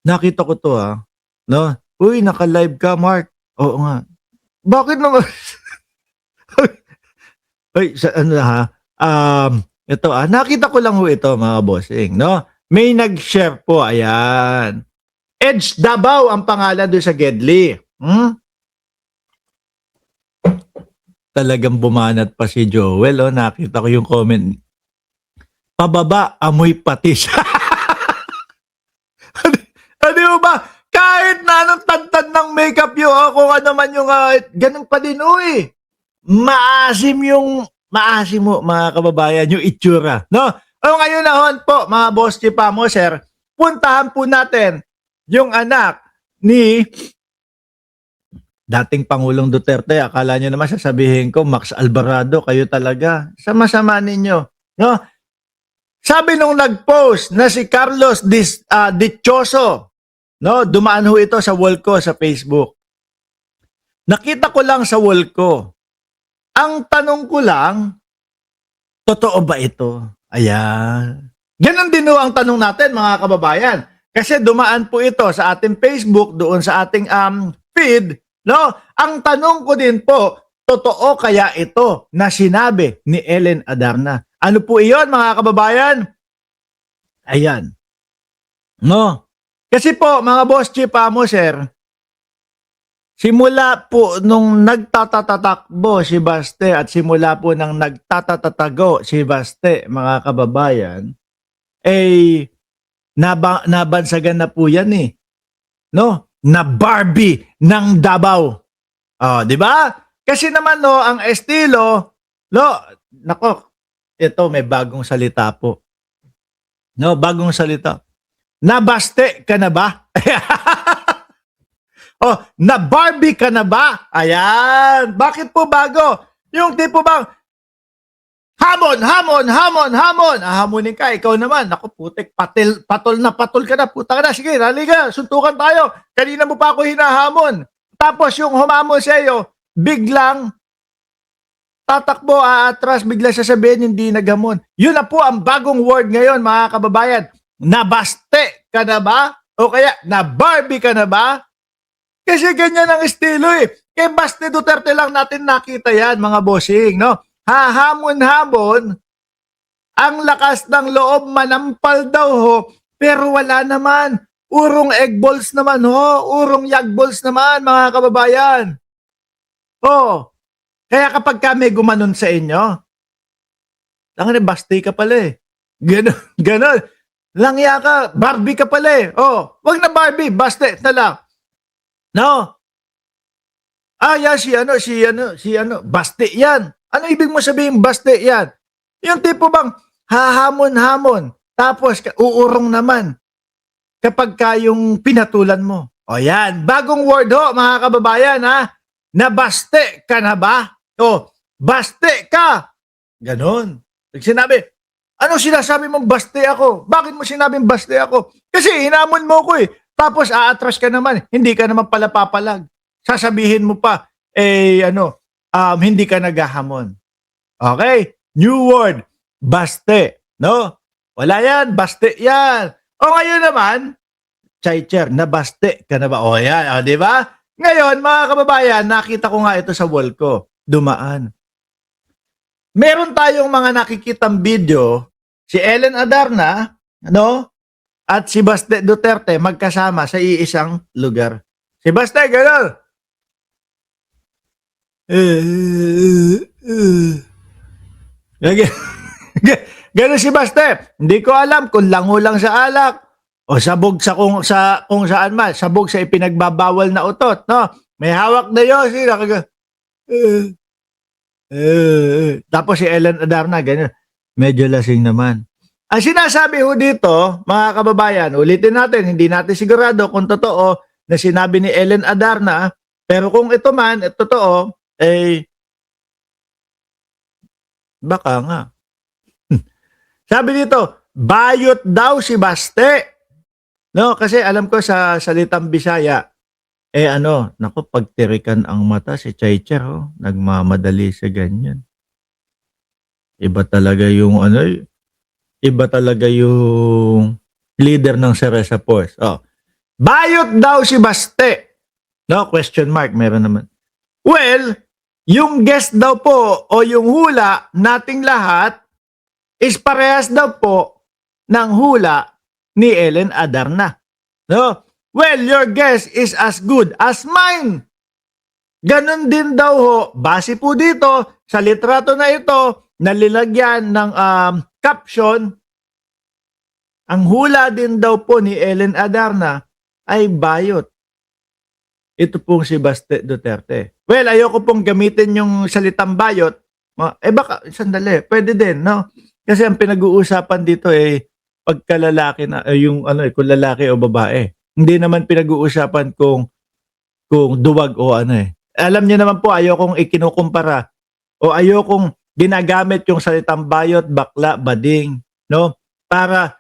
nakita ko 'to, no? Uy, naka-live ka, Mark. Oo nga. Bakit naman? Uy, sa ano ito, nakita ko lang ho ito mga bossing, no? May nag-share po, ayan. Edge Davao ang pangalan doon sa Gedli. Talagang bumanat pa si Joel, oh. Nakita ko yung comment. Pababa, amoy patis. Di ba? Kahit na anong tantad ng makeup yun, kung ano man yung ganun pa din, uy. Maasim mo, mga kababayan, yung itsura, no? O ngayon nahon po, mga boss chipamo, sir, puntahan po natin yung anak ni dating Pangulong Duterte. Akala nyo naman sasabihin ko, Max Alvarado, kayo talaga. Sama-sama ninyo, no? Sabi nung nag-post na si Carlos Dichoso, no? Dumaan ho ito sa wall ko sa Facebook. Nakita ko lang sa wall ko. Ang tanong ko lang, totoo ba ito? Ayan. Ganon din ho ang tanong natin, mga kababayan. Kasi dumaan po ito sa ating Facebook, doon sa ating feed, no? Ang tanong ko din po, totoo kaya ito na sinabi ni Ellen Adarna? Ano po iyon, mga kababayan? Ayan. No? Kasi po, mga boss chipamo, sir, simula po nung nagtatatatakbo si Baste at simula po nang nagtatatatago si Baste, mga kababayan, nabansagan na po yan eh. No? Na Barbie ng Davao. Oh, di ba? Kasi naman no, ang estilo, nako, ito may bagong salita po. No, bagong salita. Nabaste ka na ba? Oh, na Barbie ka na ba? Ayan. Bakit po bago? Yung tipo bang hamon. Hamunin ka, ikaw naman. Naku, putik, patol ka na. Puta ka na, sige, halika, suntukan tayo. Kanina mo pa ako hinahamon. Tapos yung humamon sa iyo, biglang tatakbo, aatras, bigla sasabihin hindi naghamon. Yun na po ang bagong word ngayon, mga kababayan. Nabaste ka na ba? O kaya, na Barbie ka na ba? Kasi ganyan ang estilo eh. Kay Baste Duterte lang natin nakita yan, mga bossing, no? Hahamon-hamon, ang lakas ng loob, manampal daw ho, pero wala naman. Urong egg balls naman ho, urong yag balls naman, mga kababayan. Oh, kaya kapag kami gumanon sa inyo, lang Baste ka pala eh. Ganon. Langya ka, Barbie ka pala eh. Oh, wag na Barbie, Baste na lang. No. Yan si Baste yan. Ano ibig mo sabihin Baste yan? Yung tipo bang hahamon-hamon, tapos uurong naman kapag yung pinatulan mo. O yan, bagong word ho, mga kababayan ha. Nabaste ka na ba? O, baste ka. Ganon. Sinabi, ano sinasabi mong baste ako? Bakit mo sinabing baste ako? Kasi hinamon mo ko eh. Tapos aatras ka naman, hindi ka naman pala papalag. Sasabihin mo pa, hindi ka naghahamon. Okay? New word, baste. No? Wala yan, baste yan. O ngayon naman, Chaicher, nabaste ka na ba? O yan, di ba? Ngayon, mga kababayan, nakita ko nga ito sa wall ko. Dumaan. Meron tayong mga nakikitang video, si Ellen Adarna, no? At si Baste Duterte magkasama sa iisang lugar. Si Baste, gano'n. Gano'n si Baste. Hindi ko alam kung lango lang sa alak o sabog sa kung saan man. Sabog sa ipinagbabawal na utot. No? May hawak na yosi. Tapos si Ellen Adarna, gano'n. Medyo lasing naman. Ang sinasabi ho dito, mga kababayan, ulitin natin, hindi natin sigurado kung totoo na sinabi ni Ellen Adarna, pero kung ito man, totoo, baka nga. Sabi dito, bayot daw si Baste. No, kasi alam ko sa salitang Bisaya, naku, pagtirikan ang mata si Chaicher, nagmamadali sa ganyan. Iba talaga yung iba talaga yung leader ng Seresa Force. Bayot daw si Baste. No, question mark, meron naman. Well, yung guess daw po o yung hula nating lahat is parehas daw po ng hula ni Ellen Adarna. No? Well, your guess is as good as mine. Ganon din daw ho, base po dito sa litrato na ito, nalilagyan ng caption, ang hula din daw po ni Ellen Adarna ay bayot. Ito pong si Baste Duterte. Well, ayoko pong gamitin yung salitang bayot. Baka, sandali, pwede din, no? Kasi ang pinag-uusapan dito pagkalalaki na, yung kung lalaki o babae. Hindi naman pinag-uusapan kung duwag o Alam niyo naman po, ayokong ikinukumpara o ayokong ginagamit yung salitang bayot, bakla, bading, no? Para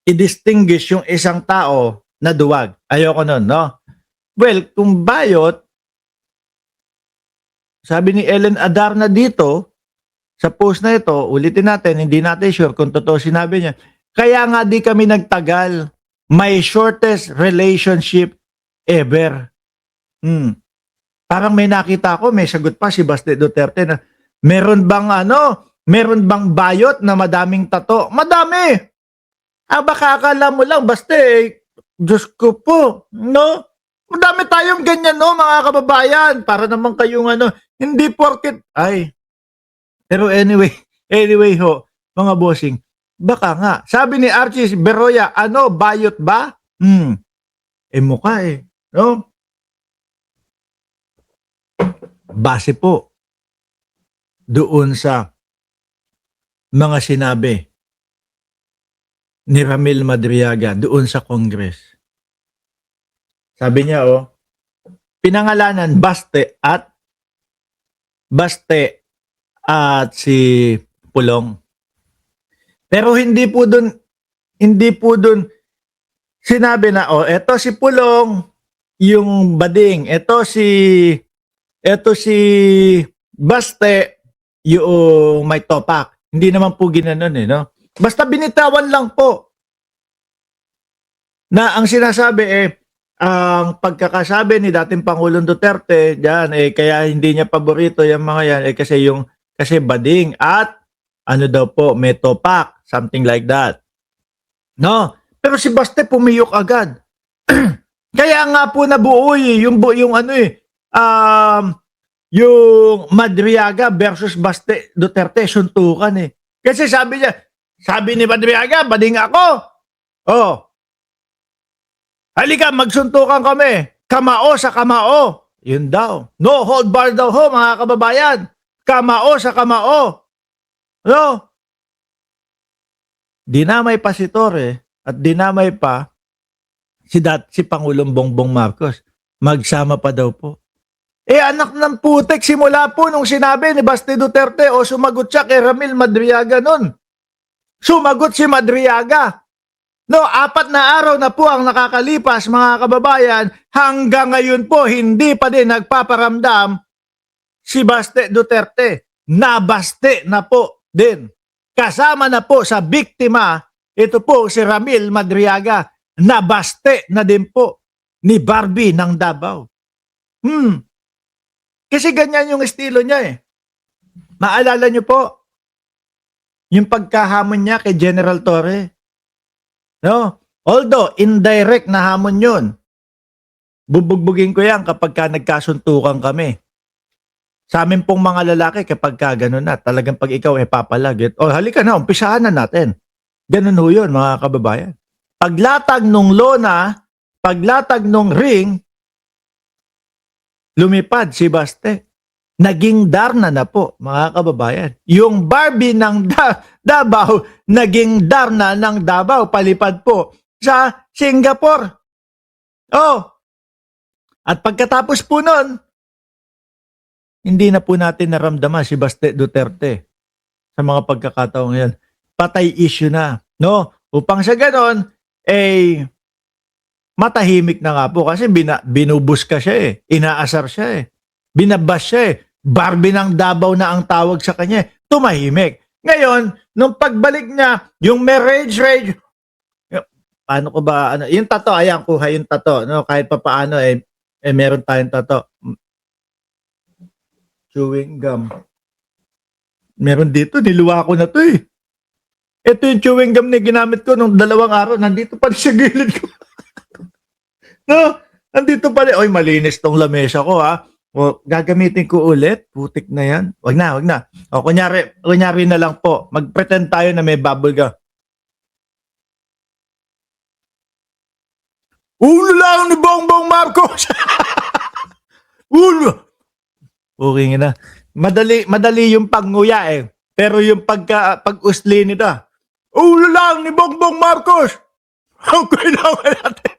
i-distinguish yung isang tao na duwag. Ayoko nun, no? Well, kung bayot, sabi ni Ellen Adarna dito, sa post na ito, ulitin natin, hindi natin sure kung totoo sinabi niya, kaya nga di kami nagtagal, my shortest relationship ever. Parang may nakita ko, may sagot pa si Baste Duterte na, meron bang bayot na madaming tato? Madami! Baka akala mo lang, Baste, Diyos ko po, no? Madami tayong ganyan, no, mga kababayan. Para naman kayong hindi porket, pero anyway ho, mga bossing, baka nga. Sabi ni Archie Beroya, bayot ba? Mukha no? Base po doon sa mga sinabi ni Ramil Madriaga doon sa Congress. Sabi niya, pinangalanan Baste at si Pulong. Pero hindi po doon sinabi na, eto si Pulong, yung bading, eto si Baste, yung may topak. Hindi naman po ginanon no? Basta binitawan lang po na ang sinasabi ang pagkakasabi ni dating Pangulong Duterte diyan kaya hindi niya paborito yung mga yan kasi bading at daw po may topak, something like that. No? Pero si Baste pumiyok agad. Kaya nga po nabuo yung Madriaga versus Baste Duterte suntukan Kasi sabi ni Madriaga, bading ako. Halika, magsuntukan kami. Kamao sa kamao. Yun daw. No hold bar daw ho, mga kababayan. Kamao sa kamao. No? Dinamay pa si Torre at dinamay pa si Pangulong Bongbong Marcos. Magsama pa daw po. Anak ng putek, simula po nung sinabi ni Baste Duterte sumagot siya kay Ramil Madriaga nun. Sumagot si Madriaga. No, 4 na araw na po ang nakakalipas, mga kababayan, hanggang ngayon po hindi pa din nagpaparamdam si Baste Duterte. Nabaste na po din. Kasama na po sa biktima, ito po si Ramil Madriaga. Nabaste na din po ni Barbie ng Davao. Kasi ganyan yung estilo niya Maalala niyo po, yung pagkahamon niya kay General Torre. No? Although, indirect na hamon yun. Bubugbugin ko yan kapag nagkasuntukan kami. Sa amin pong mga lalaki, kapag gano'n na, talagang pag ikaw papalagit, halika na, umpisahan na natin. Ganun ho yun, mga kababayan. Paglatag nung lona, paglatag nung ring, lumipad si Baste. Naging Darna na po, mga kababayan. Yung Barbie ng Davao, naging Darna ng Davao, palipad po sa Singapore. At pagkatapos po nun, hindi na po natin naramdaman si Baste Duterte sa mga pagkakataong yan. Patay issue na. No? Upang sa ganon, matahimik na nga po kasi binubus ka siya inaasar siya binabas siya Barbie ng Davao na ang tawag sa kanya. Tumahimik. Ngayon, nung pagbalik niya, yung may rage, paano ko ba ano, yung tato, ayan, kuha yung tato, no? Kahit papaano, meron tayong tato. Chewing gum. Meron dito, niluwa ko na to eh. Ito yung chewing gum na ginamit ko nung 2 araw. Nandito pa rin sa gilid ko. No? Nandito pa rin. Oy, malinis tong lamesa ko ha. O, gagamitin ko ulit. Putik na yan. Wag na, wag na. O, kunyari na lang po. Mag-pretend tayo na may bubble gum. Ulo lang ni Bongbong Marcos! Ulo! Okay na. Madali yung panguya eh. Pero yung pag-usli nito, ulo lang ni Bongbong Marcos! Ang kailangan natin.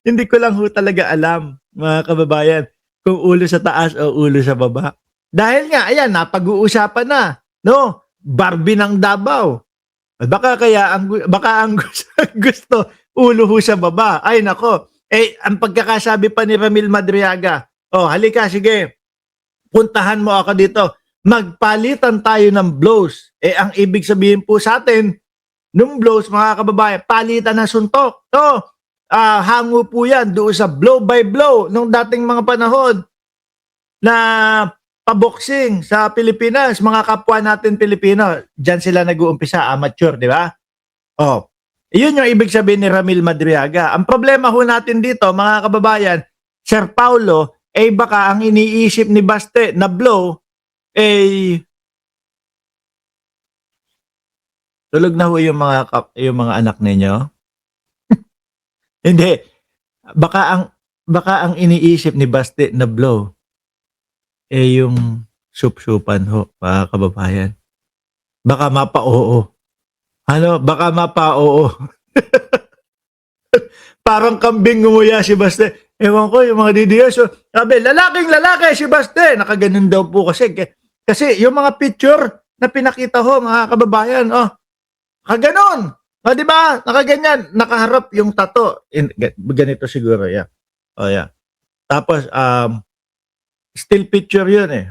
hindi ko lang ho talaga alam, mga kababayan, kung ulo sa taas o ulo sa baba. Dahil nga, ayan, napag-uusapan na, no? Barbie ng Davao. Baka ang gusto, ulo ho sa baba. Ay, nako. Ang pagkakasabi pa ni Ramil Madriaga, halika, sige, puntahan mo ako dito. Magpalitan tayo ng blows. Ang ibig sabihin po sa atin, nung blows, mga kababayan, palitan ng suntok. Hango po yan doon sa blow by blow nung dating mga panahon na paboxing sa Pilipinas, mga kapwa natin Pilipino. Diyan sila nag-uumpisa, amateur, di ba? Iyon yung ibig sabihin ni Ramil Madriaga. Ang problema ho natin dito, mga kababayan, Sir Paulo, baka ang iniisip ni Baste na blow, tulog na ho yung mga anak ninyo. Hindi. Baka ang iniisip ni Baste na blow, yung sup-supan ho, mga kababayan. Baka mapa-oo. Baka mapa-oo. Parang kambing ngumuya si Baste. Ewan ko, yung mga DDS, sabi, lalaking lalaki si Baste. Nakaganon daw po kasi. Kasi yung mga picture na pinakita ho, mga kababayan, kaganon. Di ba? Nakaganyan. Nakaharap yung tato. Ganito siguro, yeah. Yeah. Tapos, still picture yun eh.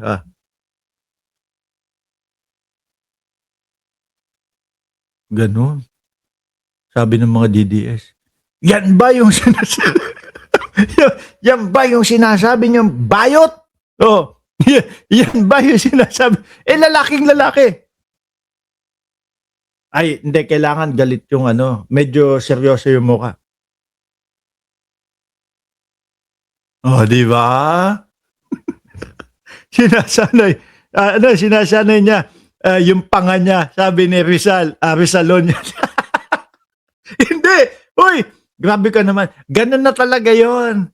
Ganon. Sabi ng mga DDS. Yan ba yung sinasabi? Yan ba yung sinasabi niyong bayot? Yan ba yung sinasabi? Lalaking lalaki. Ay, hindi, kailangan galit yung medyo seryoso yung mukha. Di ba? Sinasanay niya yung panga niya, sabi ni Rizalon niya. Hindi. Uy, grabe ka naman. Ganun na talaga yon.